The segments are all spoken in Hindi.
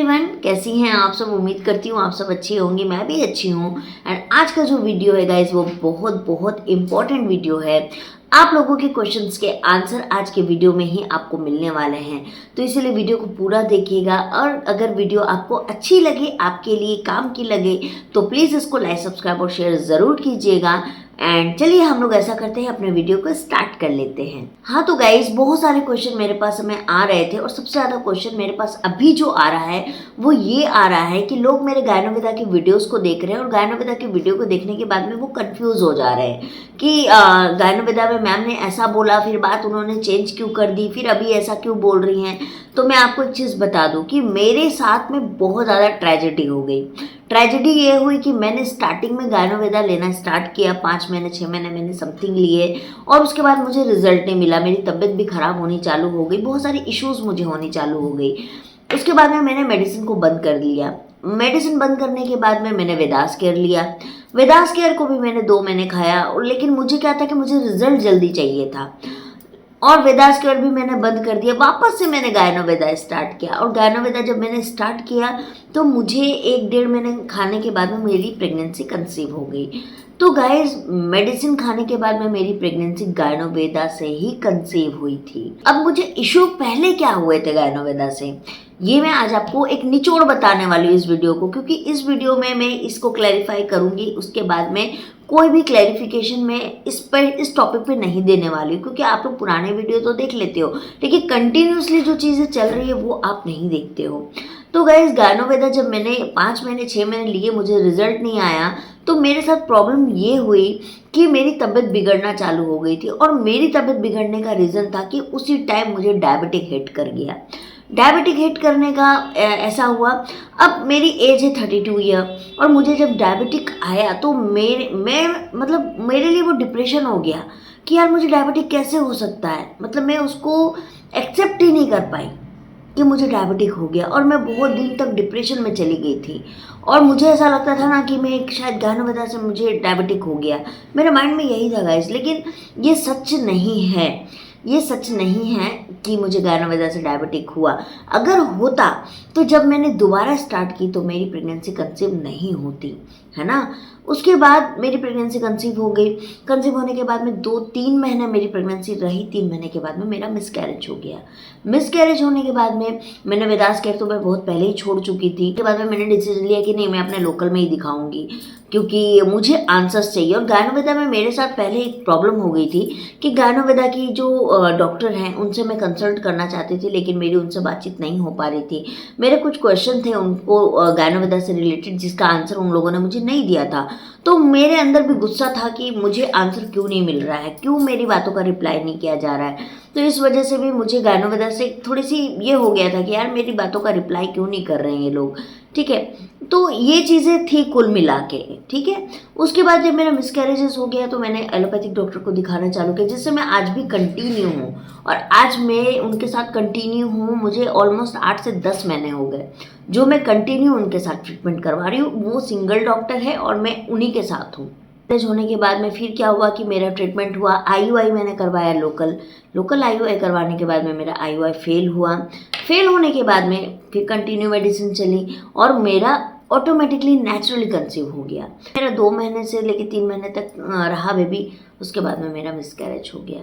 एवरीवन, कैसी हैं आप सब। उम्मीद करती हूँ आप सब अच्छी होंगी, मैं भी अच्छी हूँ। एंड आज का जो वीडियो है गाइस वो बहुत बहुत इम्पोर्टेंट वीडियो है। आप लोगों के क्वेश्चंस के आंसर आज के वीडियो में ही आपको मिलने वाले हैं, तो इसीलिए वीडियो को पूरा देखिएगा। और अगर वीडियो आपको अच्छी लगे, आपके लिए काम की लगे, तो प्लीज़ इसको लाइक, सब्सक्राइब और शेयर ज़रूर कीजिएगा। एंड चलिए हम लोग ऐसा करते हैं, अपने वीडियो को स्टार्ट कर लेते हैं। हाँ तो गाइस, बहुत सारे क्वेश्चन मेरे पास में आ रहे थे और सबसे ज़्यादा क्वेश्चन मेरे पास अभी जो आ रहा है वो ये आ रहा है कि लोग मेरे गायनोविदा की वीडियोस को देख रहे हैं और गायनोविदा की वीडियो को देखने के बाद में वो कंफ्यूज हो जा रहे हैं कि गायनोविदा में मैम ने ऐसा बोला, फिर बात उन्होंने चेंज क्यों कर दी, फिर अभी ऐसा क्यों बोल रही हैं। तो मैं आपको एक चीज़ बता दूं कि मेरे साथ में बहुत ज़्यादा ट्रेजेडी हो गई। ट्रेजेडी ये हुई कि मैंने स्टार्टिंग में गायनोविदा लेना स्टार्ट किया, 5 महीने 6 महीने मैंने समथिंग लिए और उसके बाद मुझे रिजल्ट नहीं मिला। मेरी तबीयत भी ख़राब होनी चालू हो गई, बहुत सारी इश्यूज़ मुझे होनी चालू हो गई। उसके बाद में मैंने मेडिसिन को बंद कर लिया। मेडिसिन बंद करने के बाद में मैंने वेदास केयर लिया। वेदास केयर को भी मैंने 2 महीने खाया, लेकिन मुझे क्या था कि मुझे रिजल्ट जल्दी चाहिए था और वेदास केयर भी मैंने बंद कर दिया। वापस से मैंने गायनोविदा स्टार्ट किया और गायनोविदा जब मैंने स्टार्ट किया तो मुझे 1-1.5 महीने खाने के बाद में मेरी प्रेगनेंसी कंसीव हो गई। तो गाइस, मेडिसिन खाने के बाद में मेरी प्रेगनेंसी गायनोविदा से ही कंसीव हुई थी। अब मुझे इशू पहले क्या हुए थे गायनोविदा से, ये मैं आज आपको एक निचोड़ बताने वाली हूँ इस वीडियो को, क्योंकि इस वीडियो में मैं इसको क्लैरिफाई करूंगी। उसके बाद में कोई भी क्लैरिफिकेशन मैं इस टॉपिक पे नहीं देने वाली हूँ, क्योंकि आप लोग पुराने वीडियो तो देख लेते हो, लेकिन कंटिन्यूसली जो चीज़ें चल रही है वो आप नहीं देखते हो। तो गाइस, गायनोविदा जब मैंने 5 महीने 6 महीने लिए, मुझे रिजल्ट नहीं आया, तो मेरे साथ प्रॉब्लम ये हुई कि मेरी तबीयत बिगड़ना चालू हो गई थी। और मेरी तबीयत बिगड़ने का रीज़न था कि उसी टाइम मुझे डायबिटिक हिट कर गया। डायबिटिक हिट करने का ऐसा हुआ, अब मेरी एज है 32 ईयर और मुझे जब डायबिटिक आया तो मेरे लिए वो डिप्रेशन हो गया कि यार मुझे डायबिटिक कैसे हो सकता है। मतलब मैं उसको एक्सेप्ट ही नहीं कर पाई कि मुझे डायबिटिक हो गया और मैं बहुत दिन तक डिप्रेशन में चली गई थी। और मुझे ऐसा लगता था ना कि मैं शायद गायनोविदा से मुझे डायबिटिक हो गया, मेरे माइंड में यही था गाइस। लेकिन ये सच नहीं है, ये सच नहीं है कि मुझे गायनोविदा से डायबिटिक हुआ। अगर होता तो जब मैंने दोबारा स्टार्ट की तो मेरी प्रेगनेंसी कंसीव नहीं होती, है ना। उसके बाद मेरी प्रेगनेंसी कंसीव हो गई। कंसीव होने के बाद में 2-3 महीने मेरी प्रेगनेंसी रही। 3 महीने के बाद में मेरा मिसकैरेज हो गया। मिसकैरेज होने के बाद में मैंने वेदास केयर तो मैं बहुत पहले ही छोड़ चुकी थी। उसके बाद में मैंने डिसीजन लिया कि नहीं, मैं अपने लोकल में ही दिखाऊंगी, क्योंकि मुझे आंसर्स चाहिए। और गायनोविदा में मेरे साथ पहले एक प्रॉब्लम हो गई थी कि गायनोविदा की जो डॉक्टर हैं उनसे मैं कंसल्ट करना चाहती थी, लेकिन मेरी उनसे बातचीत नहीं हो पा रही थी। मेरे कुछ क्वेश्चन थे उनको गायनोविदा से रिलेटेड, जिसका आंसर उन लोगों ने मुझे नहीं दिया था। तो मेरे अंदर भी गुस्सा था कि मुझे आंसर क्यों नहीं मिल रहा है, क्यों मेरी बातों का रिप्लाई नहीं किया जा रहा है। तो इस वजह से भी मुझे गायनोविदा से थोड़ी सी ये हो गया था कि यार मेरी बातों का रिप्लाई क्यों नहीं कर रहे हैं ये लोग, ठीक है। तो ये चीज़ें थी कुल मिला के, ठीक है। उसके बाद जब मेरा मिसकैरेजेस हो गया तो मैंने एलोपैथिक डॉक्टर को दिखाना चालू किया, जिससे मैं आज भी कंटिन्यू हूँ। और आज मैं उनके साथ कंटिन्यू हूँ। मुझे ऑलमोस्ट 8 से 10 महीने हो गए जो मैं कंटिन्यू उनके साथ ट्रीटमेंट करवा रही हूँ। वो सिंगल डॉक्टर है और मैं उन्हीं के साथ हूँ। होने के बाद में फिर क्या हुआ कि मेरा ट्रीटमेंट हुआ। IUI मैंने करवाया, लोकल IUI करवाने के बाद में मेरा IUI फेल हुआ। फेल होने के बाद में फिर कंटिन्यू मेडिसिन चली और मेरा ऑटोमेटिकली नेचुरली कंसीव हो गया। मेरा 2 महीने से लेकर 3 महीने तक रहा बेबी। उसके बाद में मेरा मिसकैरेज हो गया।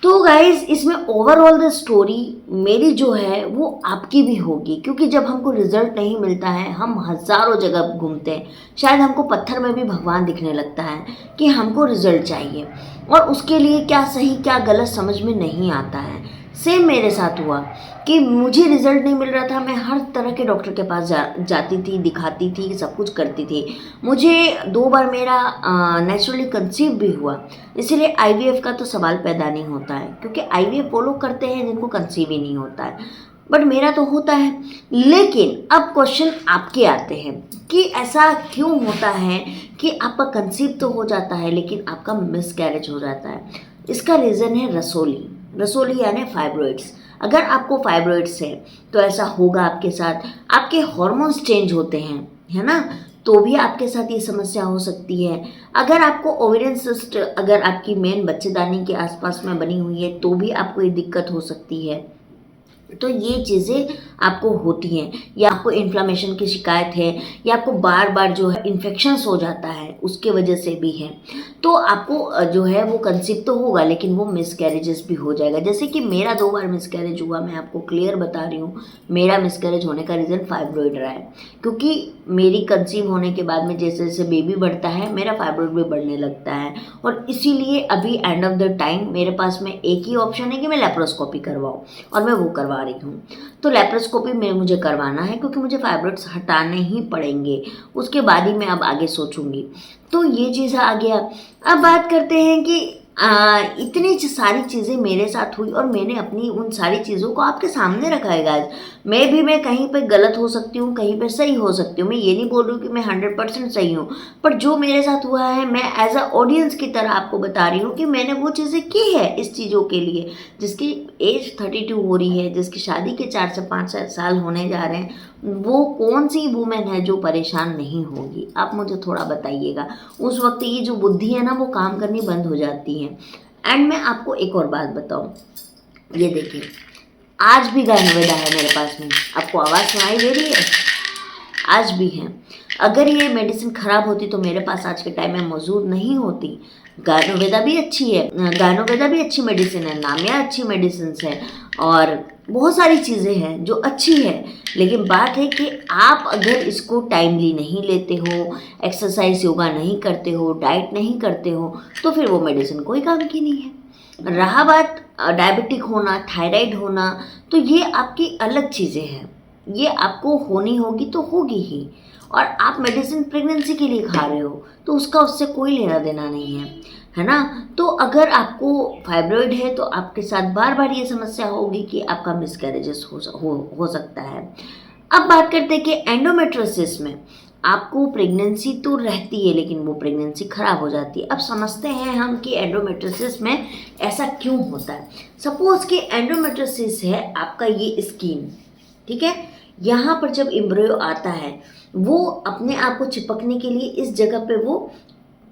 तो गाइज, इसमें ओवरऑल द स्टोरी मेरी जो है वो आपकी भी होगी, क्योंकि जब हमको रिजल्ट नहीं मिलता है हम हज़ारों जगह घूमते हैं। शायद हमको पत्थर में भी भगवान दिखने लगता है कि हमको रिजल्ट चाहिए और उसके लिए क्या सही क्या गलत समझ में नहीं आता है। सेम मेरे साथ हुआ कि मुझे रिजल्ट नहीं मिल रहा था। मैं हर तरह के डॉक्टर के पास जाती थी, दिखाती थी, सब कुछ करती थी। मुझे 2 बार मेरा नेचुरली कंसीव भी हुआ। इसीलिए IVF का तो सवाल पैदा नहीं होता है, क्योंकि IVF वो लोग करते हैं जिनको कंसीव ही नहीं होता है, बट मेरा तो होता है। लेकिन अब क्वेश्चन आपके आते हैं कि ऐसा क्यों होता है कि आपका कंसीव तो हो जाता है लेकिन आपका मिसकैरेज हो जाता है। इसका रीज़न है रसोली यानी फाइब्रॉइड्स। अगर आपको फाइब्रॉइड्स है तो ऐसा होगा आपके साथ। आपके हार्मोन्स चेंज होते हैं, है ना, तो भी आपके साथ ये समस्या हो सकती है। अगर आपको ओवेरियन सिस्ट अगर आपकी मेन बच्चेदानी के आसपास में बनी हुई है तो भी आपको ये दिक्कत हो सकती है। तो ये चीज़ें आपको होती हैं, या आपको इन्फ्लामेशन की शिकायत है, या आपको बार बार जो है इन्फेक्शंस हो जाता है, उसके वजह से भी है, तो आपको जो है वो कंसीव तो होगा, लेकिन वो मिसकैरेजेस भी हो जाएगा। जैसे कि मेरा 2 बार मिसकैरेज हुआ, मैं आपको क्लियर बता रही हूँ। मेरा मिसकैरेज होने का रीज़न फाइब्रॉइड रहा है, क्योंकि मेरी कंसीव होने के बाद में जैसे जैसे बेबी बढ़ता है, मेरा फाइब्रॉइड भी बढ़ने लगता है, और इसीलिए अभी एंड ऑफ द टाइम मेरे पास में एक ही ऑप्शन है कि मैं लेप्रोस्कोपी करवाऊँ, और मैं वो करवा रही हूँ। तो लेप्रोस्कोपी में मुझे करवाना है, क्योंकि मुझे फाइब्रॉइड्स हटाने ही पड़ेंगे, उसके बाद ही मैं अब आगे सोचूंगी। तो ये चीज़ आ गया। अब बात करते हैं कि इतनी सारी चीज़ें मेरे साथ हुई, और मैंने अपनी उन सारी चीज़ों को आपके सामने रखा है गाइस। मैं कहीं पे गलत हो सकती हूँ, कहीं पे सही हो सकती हूँ। मैं ये नहीं बोल रही हूँ कि मैं 100% सही हूँ, पर जो मेरे साथ हुआ है, मैं एज अ ऑडियंस की तरह आपको बता रही हूँ कि मैंने वो चीज़ें की है इस चीज़ों के लिए। जिसकी एज 32 हो रही है, जिसकी शादी के 4 से 5 साल होने जा रहे हैं, वो कौन सी वुमेन है जो परेशान नहीं होगी? आप मुझे थोड़ा बताइएगा। उस वक्त ये जो बुद्धि है ना, वो काम करनी बंद हो जाती है। एंड मैं आपको एक और बात बताऊं, ये देखिए, आज भी गायनवेदा है मेरे पास में। आपको आवाज़ सुनाई दे रही है? आज भी है। अगर ये मेडिसिन ख़राब होती तो मेरे पास आज के टाइम में मौजूद नहीं होती। गायनोवेदा भी अच्छी है, गायनोवेदा भी अच्छी मेडिसिन है, नामिया अच्छी मेडिसिन है, और बहुत सारी चीज़ें हैं जो अच्छी है। लेकिन बात है कि आप अगर इसको टाइमली नहीं लेते हो, एक्सरसाइज योगा नहीं करते हो, डाइट नहीं करते हो, तो फिर वो मेडिसिन कोई काम की नहीं है। रहा बात डायबिटिक होना, थायराइड होना, तो ये आपकी अलग चीज़ें हैं। ये आपको होनी होगी तो होगी ही, और आप मेडिसिन प्रेगनेंसी के लिए खा रहे हो, तो उसका उससे कोई लेना देना नहीं है ना। तो अगर आपको फाइब्रॉइड है, तो आपके साथ बार बार ये समस्या होगी कि आपका मिसकैरेजेस हो सकता है। अब बात करते हैं कि एंडोमेट्रोसिस में आपको प्रेगनेंसी तो रहती है, लेकिन वो प्रेगनेंसी खराब हो जाती है। अब समझते हैं हम कि एंडोमेट्रोसिस में ऐसा क्यों होता है। सपोज कि एंडोमेट्रोसिस है आपका ये स्किन, ठीक है। यहाँ पर जब एम्ब्रियो आता है, वो अपने आप को चिपकने के लिए इस जगह पे वो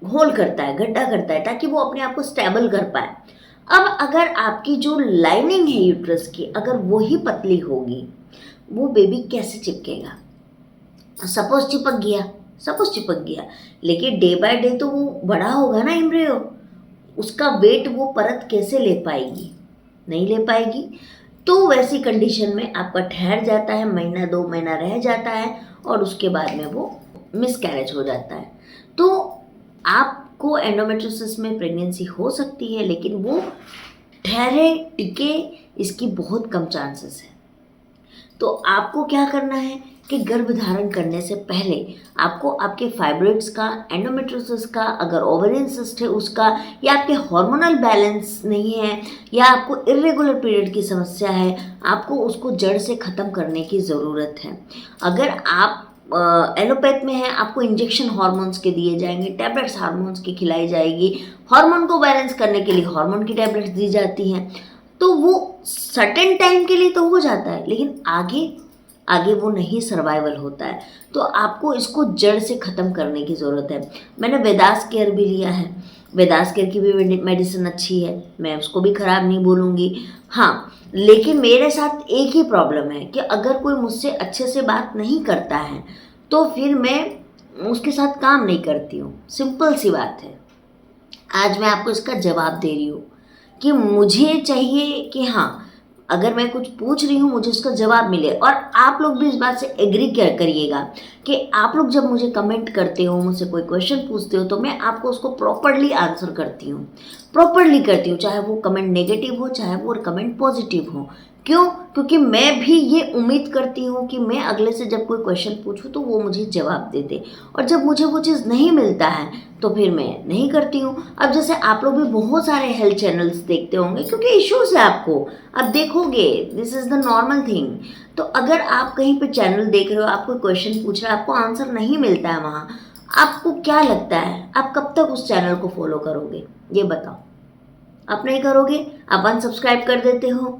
होल करता है, गड्ढा करता है, ताकि वो अपने आप को स्टेबल कर पाए। अब अगर आपकी जो लाइनिंग है यूट्रस की, अगर वो ही पतली होगी, वो बेबी कैसे चिपकेगा? सपोज चिपक गया, लेकिन डे बाय डे तो वो बड़ा होगा ना एम्ब्रियो, उसका वेट वो परत कैसे ले पाएगी? नहीं ले पाएगी। तो वैसी कंडीशन में आपका ठहर जाता है, महीना 2 महीना रह जाता है, और उसके बाद में वो मिसकैरेज हो जाता है। तो आपको एंडोमेट्रोसिस में प्रेगनेंसी हो सकती है, लेकिन वो ठहरे टिके इसकी बहुत कम चांसेस है। तो आपको क्या करना है कि गर्भ धारण करने से पहले आपको आपके फाइब्रॉइड्स का, एंडोमेट्रोसिस का, अगर ओवेरियन सिस्ट है उसका, या आपके हार्मोनल बैलेंस नहीं है, या आपको इरेगुलर पीरियड की समस्या है, आपको उसको जड़ से ख़त्म करने की ज़रूरत है। अगर आप एलोपैथ में है, आपको इंजेक्शन हार्मोन्स के दिए जाएंगे, टैबलेट्स हार्मोन्स की खिलाई जाएगी, हार्मोन को बैलेंस करने के लिए हार्मोन की टैबलेट्स दी जाती हैं। तो वो सर्टेन टाइम के लिए तो हो जाता है, लेकिन आगे आगे वो नहीं सर्वाइवल होता है। तो आपको इसको जड़ से ख़त्म करने की ज़रूरत है। मैंने वेदास केयर भी लिया है, वेदास केयर की भी मेडिसिन अच्छी है, मैं उसको भी ख़राब नहीं बोलूँगी। हाँ, लेकिन मेरे साथ एक ही प्रॉब्लम है कि अगर कोई मुझसे अच्छे से बात नहीं करता है, तो फिर मैं उसके साथ काम नहीं करती हूँ। सिंपल सी बात है। आज मैं आपको इसका जवाब दे रही हूँ कि मुझे चाहिए कि हाँ, अगर मैं कुछ पूछ रही हूँ मुझे उसका जवाब मिले। और आप लोग भी इस बात से एग्री करिएगा कि आप लोग जब मुझे कमेंट करते हो, मुझसे कोई क्वेश्चन पूछते हो, तो मैं आपको उसको प्रॉपरली आंसर करती हूँ, चाहे वो कमेंट नेगेटिव हो, चाहे वो कमेंट पॉजिटिव हो। क्यों? क्योंकि मैं भी ये उम्मीद करती हूँ कि मैं अगले से जब कोई क्वेश्चन पूछूँ तो वो मुझे जवाब दे दे, और जब मुझे वो चीज़ नहीं मिलता है तो फिर मैं नहीं करती हूँ। अब जैसे आप लोग भी बहुत सारे हेल्थ चैनल्स देखते होंगे, क्योंकि इश्यूज़ है आपको, आप देखोगे, this is the normal thing. तो अगर आप कहीं पे चैनल देख रहे हो, आपको क्वेश्चन पूछ रहा है, आपको आंसर नहीं मिलता है वहाँ, आपको क्या लगता है आप कब तक उस चैनल को फॉलो करोगे? ये बताओ। आप नहीं करोगे, आप अनसब्सक्राइब कर देते हो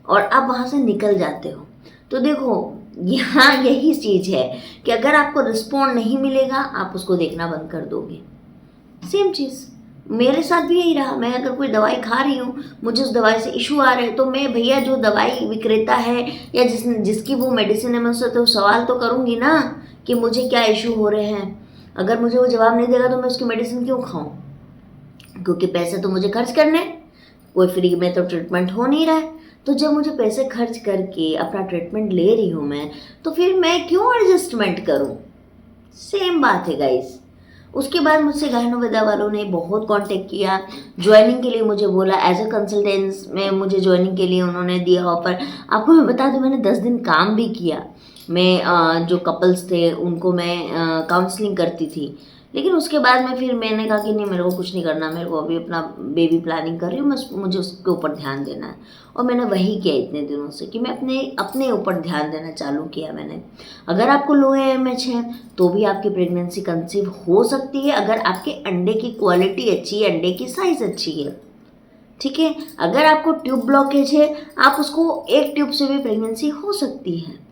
और आप वहाँ से निकल जाते हो। तो देखो, यहाँ यही चीज़ है कि अगर आपको रिस्पॉन्ड नहीं मिलेगा, आप उसको देखना बंद कर दोगे। सेम चीज़, मेरे साथ भी यही रहा। मैं अगर कोई दवाई खा रही हूँ, मुझे उस दवाई से इशू आ रहे हैं, तो मैं भैया जो दवाई विक्रेता है या जिसकी वो मेडिसिन है, मैं उससे तो सवाल तो करूँगी ना कि मुझे क्या इशू हो रहे हैं। अगर मुझे वो जवाब नहीं देगा तो मैं उसकी मेडिसिन क्यों खाऊं? क्योंकि पैसे तो मुझे खर्च करने, कोई फ्री में तो ट्रीटमेंट हो नहीं रहा है। तो जब मुझे पैसे खर्च करके अपना ट्रीटमेंट ले रही हूँ मैं, तो फिर मैं क्यों एडजस्टमेंट करूँ? सेम बात है गाइस। उसके बाद मुझसे गायनोवेदा वालों ने बहुत कांटेक्ट किया, ज्वाइनिंग के लिए मुझे बोला, एज अ कंसल्टेंस में मुझे ज्वाइनिंग के लिए उन्होंने दिया ऑफर। आपको मैं बता दूं, मैंने 10 दिन काम भी किया। मैं जो कपल्स थे उनको मैं काउंसलिंग करती थी। लेकिन उसके बाद में फिर मैंने कहा कि नहीं, मेरे को कुछ नहीं करना, मेरे को अभी अपना बेबी प्लानिंग कर रही हूँ, मुझे उसके ऊपर ध्यान देना है। और मैंने वही किया इतने दिनों से कि मैं अपने ऊपर ध्यान देना चालू किया मैंने। अगर आपको लो AMH है तो भी आपकी प्रेगनेंसी कंसीव हो सकती है, अगर आपके अंडे की क्वालिटी अच्छी है, अंडे की साइज़ अच्छी है। ठीक है, अगर आपको ट्यूब ब्लॉकेज है, आप उसको एक ट्यूब से भी प्रेगनेंसी हो सकती है।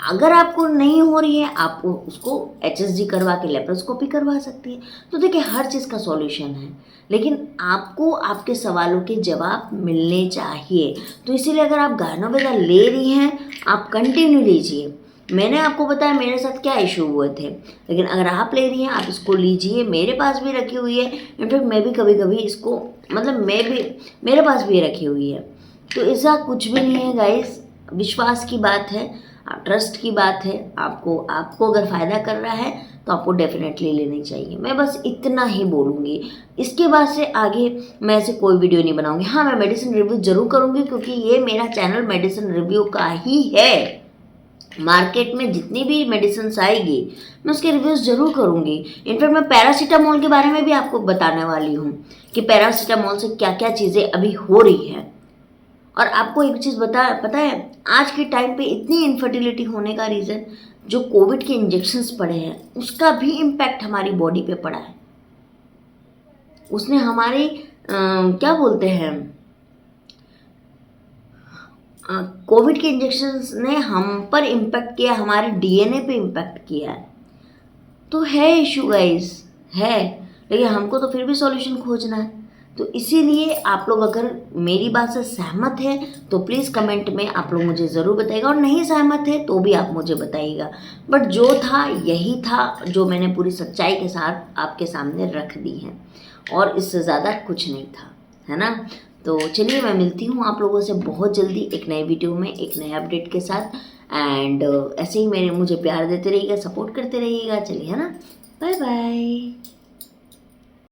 अगर आपको नहीं हो रही है, आप उसको HSG करवा के लेप्रोस्कोपी करवा सकती है। तो देखिए, हर चीज़ का सॉल्यूशन है, लेकिन आपको आपके सवालों के जवाब मिलने चाहिए। तो इसीलिए अगर आप गायनोवेदा ले रही हैं, आप कंटिन्यू लीजिए। मैंने आपको बताया मेरे साथ क्या इशू हुए थे, लेकिन अगर आप ले रही हैं, आप इसको लीजिए। मेरे पास भी रखी हुई है, इनफैक्ट मैं भी कभी कभी इसको, मतलब मेरे पास भी रखी हुई है। तो ऐसा कुछ भी नहीं है गाइस, विश्वास की बात है, ट्रस्ट की बात है। आपको अगर फ़ायदा कर रहा है तो आपको डेफिनेटली लेनी चाहिए। मैं बस इतना ही बोलूँगी। इसके बाद से आगे मैं ऐसे कोई वीडियो नहीं बनाऊँगी। हाँ, मैं मेडिसिन रिव्यू ज़रूर करूँगी, क्योंकि ये मेरा चैनल मेडिसिन रिव्यू का ही है। मार्केट में जितनी भी मेडिसिन आएगी मैं उसके रिव्यूज़ ज़रूर करूँगी। इनफैक्ट मैं पैरासीटामोल के बारे में भी आपको बताने वाली हूँ कि पैरासीटामोल से क्या क्या चीज़ें अभी हो रही है। और आपको एक चीज़ पता है, आज के टाइम पे इतनी इनफर्टिलिटी होने का रीज़न जो कोविड के इंजेक्शन्स पड़े हैं, उसका भी इम्पैक्ट हमारी बॉडी पे पड़ा है। उसने हमारे क्या बोलते हैं, कोविड के इंजेक्शन्स ने हम पर इम्पैक्ट किया, हमारे DNA पे इम्पैक्ट किया है। तो है इशू गाइस, है, लेकिन हमको तो फिर भी सॉल्यूशन खोजना है। तो इसीलिए आप लोग अगर मेरी बात से सहमत है तो प्लीज़ कमेंट में आप लोग मुझे ज़रूर बताइएगा, और नहीं सहमत है तो भी आप मुझे बताइएगा। बट जो था यही था, जो मैंने पूरी सच्चाई के साथ आपके सामने रख दी है, और इससे ज़्यादा कुछ नहीं था, है ना। तो चलिए, मैं मिलती हूँ आप लोगों से बहुत जल्दी एक नए वीडियो में, एक नए अपडेट के साथ। एंड ऐसे ही मुझे प्यार देते रहिएगा, सपोर्ट करते रहिएगा। चलिए, है ना, बाय बाय।